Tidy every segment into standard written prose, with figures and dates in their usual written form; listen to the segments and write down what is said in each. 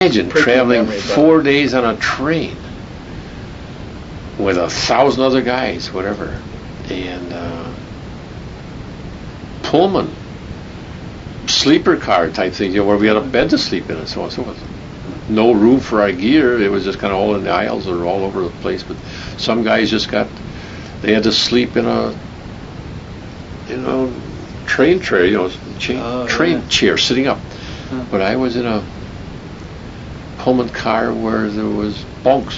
Imagine traveling 4 days on a train with 1,000 other guys, whatever, and Pullman, sleeper car type thing, where we had a bed to sleep in and so on and so forth. No room for our gear. It was just kind of all in the aisles or all over the place. But some guys they had to sleep in a, train chair, train chair sitting up. But I was in a Pullman car where there was bunk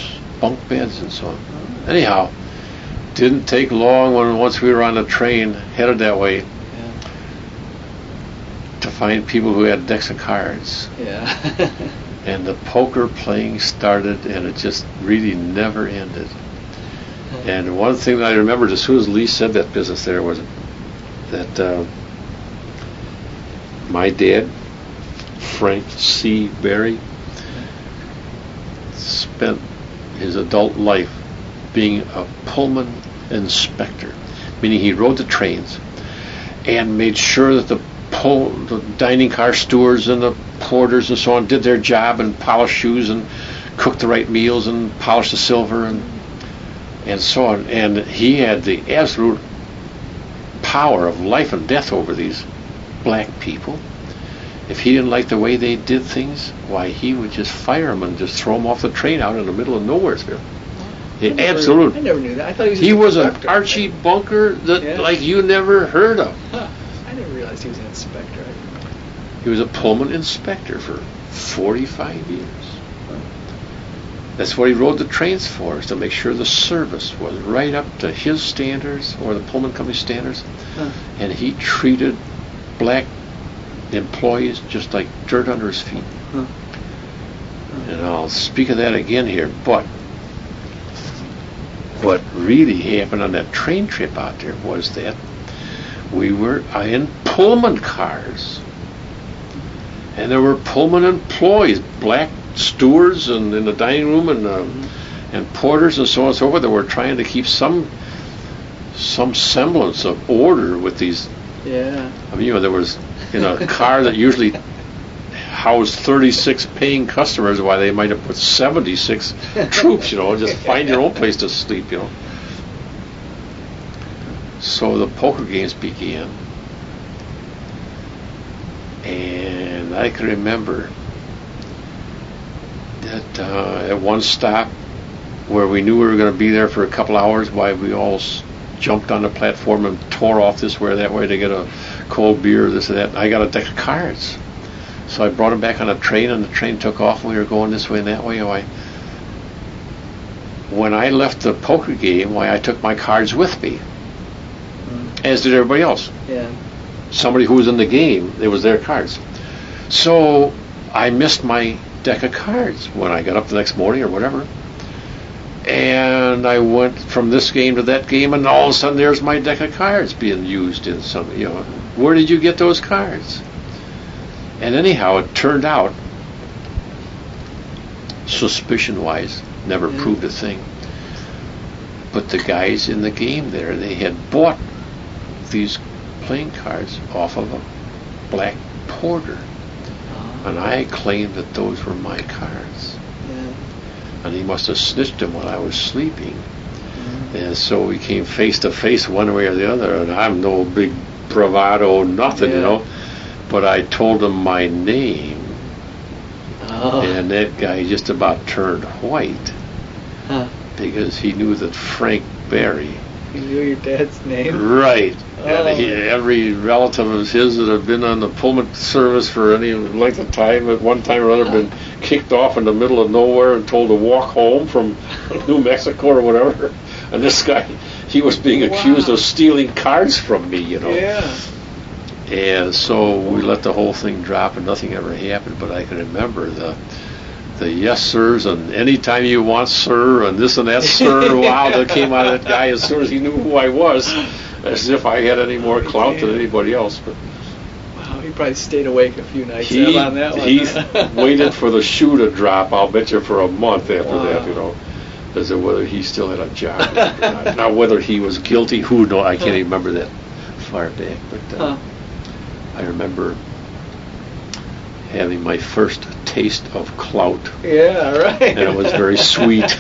beds and so on. Anyhow, didn't take long once we were on the train headed that way to find people who had decks of cards. Yeah. And the poker playing started, and it just really never ended. And one thing that I remembered as soon as Lee said that business there was that my dad, Frank C. Berry, spent his adult life being a Pullman inspector, meaning he rode the trains and made sure that the dining car stewards and the porters and so on did their job and polished shoes and cooked the right meals and polished the silver and so on. And he had the absolute power of life and death over these black people. If he didn't like the way they did things, why, he would just fire them and just throw them off the train out in the middle of Nowheresville. Absolutely. I never knew that. I thought he was an Archie Bunker that like you never heard of. Huh. I never realized he was an inspector. He was a Pullman inspector for 45 years. That's what he rode the trains for, is to make sure the service was right up to his standards or the Pullman Company standards. And he treated black employees just like dirt under his feet. And I'll speak of that again here, but what really happened on that train trip out there was that we were in Pullman cars, and there were Pullman employees, black stewards, and in the dining room, and porters and so on and so forth, that were trying to keep some semblance of order with these. Yeah. I mean, there was in a car that usually housed 36 paying customers, why they might have put 76 troops, just find your own place to sleep, So the poker games began, and I can remember that at one stop where we knew we were going to be there for a couple hours, why we all jumped on the platform and tore off this way or that way to get a cold beer, this and that. And I got a deck of cards. So I brought them back on a train, and the train took off, and we were going this way and that way. When I left the poker game, I took my cards with me, as did everybody else. Yeah. Somebody who was in the game, it was their cards. So I missed my deck of cards when I got up the next morning or whatever. And I went from this game to that game, and all of a sudden there's my deck of cards being used in some, where did you get those cards? And anyhow, it turned out, suspicion-wise, never proved a thing, but the guys in the game there, they had bought these playing cards off of a black porter, and I claimed that those were my cards. And he must have snitched them while I was sleeping. And so we came face to face one way or the other, and I'm no big bravado, nothing, But I told him my name, and that guy just about turned white because he knew that Frank Berry. He knew your dad's name? Right. And every relative of his that had been on the Pullman service for any length of time, at one time or other, been kicked off in the middle of nowhere and told to walk home from New Mexico or whatever. And this guy, he was being accused of stealing cards from me, Yeah. And so we let the whole thing drop, and nothing ever happened. But I can remember the yes sirs, and anytime you want sir, and this and that sir, wow, that came out of that guy as soon as he knew who I was, as if I had any more clout than anybody else. But wow, he probably stayed awake a few nights on that one. He waited for the shoe to drop, I'll bet you, for a month after that, as to whether he still had a job or not. Now, whether he was guilty, who knows? I can't even remember that far back, but I remember having my first taste of clout, Yeah, right. and it was very sweet.